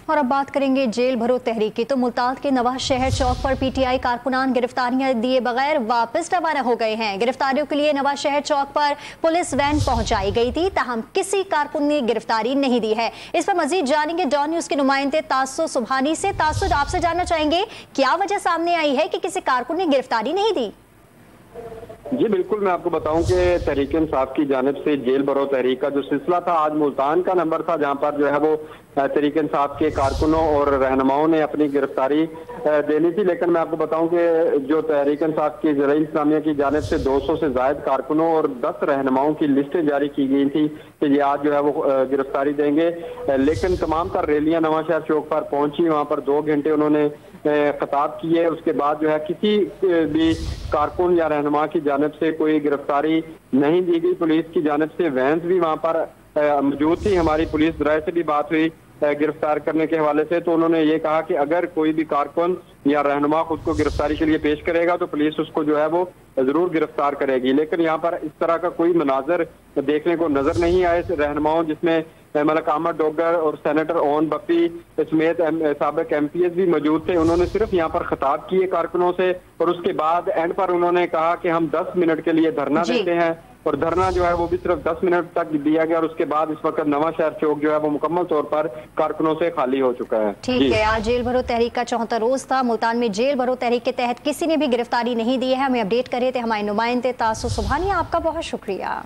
اور اب بات کریں گے जेल भरो तहरीक की। तो मुल्तान के नवाज शहर चौक पर पीटीआई कारकुनान गिरफ्तारियां दिए बगैर वापस रवाना हो गए हैं। गिरफ्तारियों के लिए नवाज शहर चौक पर पुलिस वैन पहुंचाई गई थी, ताहम किसी कारकुन ने गिरफ्तारी नहीं दी है। इस पर मजीद जानेंगे डॉन न्यूज के नुमाइंदे तासुद सुबहानी से। तासुद, आपसे जानना चाहेंगे क्या वजह सामने आई है कि किसी कारकुन ने गिरफ्तारी नहीं दी? जी बिल्कुल, मैं आपको बताऊं कि तहरीक इंसाफ की जानिब से जेल भरो तहरीक का जो सिलसिला था, आज मुल्तान का नंबर था जहां पर जो है वो तहरीक इंसाफ के कारकुनों और रहनुमाओं ने अपनी गिरफ्तारी देनी थी। लेकिन मैं आपको बताऊं कि जो तहरीक इंसाफ की ज़राई इस्लामिया की जानिब से 200 से ज़ायद कारकुनों और 10 रहनुमाओं की लिस्टें जारी की गई थी कि ये आज जो है वो गिरफ्तारी देंगे। लेकिन तमाम तर रैलियां नवाशहर चौक पर पहुंची, वहां पर 2 घंटे उन्होंने खिताब किए। उसके बाद जो है किसी भी कारकुन या रहनुमा की जानिब से कोई गिरफ्तारी नहीं दी गई। पुलिस की जानिब से वैन्स भी वहां पर मौजूद थी। हमारी पुलिस दराए से भी बात हुई गिरफ्तार करने के हवाले से, तो उन्होंने ये कहा कि अगर कोई भी कारकुन या रहनुमा खुद को गिरफ्तारी के लिए पेश करेगा तो पुलिस उसको जो है वो जरूर गिरफ्तार करेगी। लेकिन यहाँ पर इस तरह का कोई मनाजर देखने को नजर नहीं आए रहनुमाओं, जिसमें मलक अहमद डोगर और सेनेटर ओवन बख्शी समेत साबिक MPs भी मौजूद थे। उन्होंने सिर्फ यहाँ पर खिताब किए कारकुनों से और उसके बाद एंड पर उन्होंने कहा कि हम 10 मिनट के लिए धरना देते हैं, और धरना जो है वो भी सिर्फ 10 मिनट तक दिया गया और उसके बाद इस वक्त नवा शहर चौक जो है वो मुकम्मल तौर पर कारकुनों से खाली हो चुका है। ठीक है, आज जेल भरो तहरीक का 74 रोज था। मुल्तान में जेल भरो तहरीक के तहत किसी ने भी गिरफ्तारी नहीं दी है। हमें अपडेट करे थे हमारे नुमाइंदे तासुद सुबहानी। आपका बहुत शुक्रिया।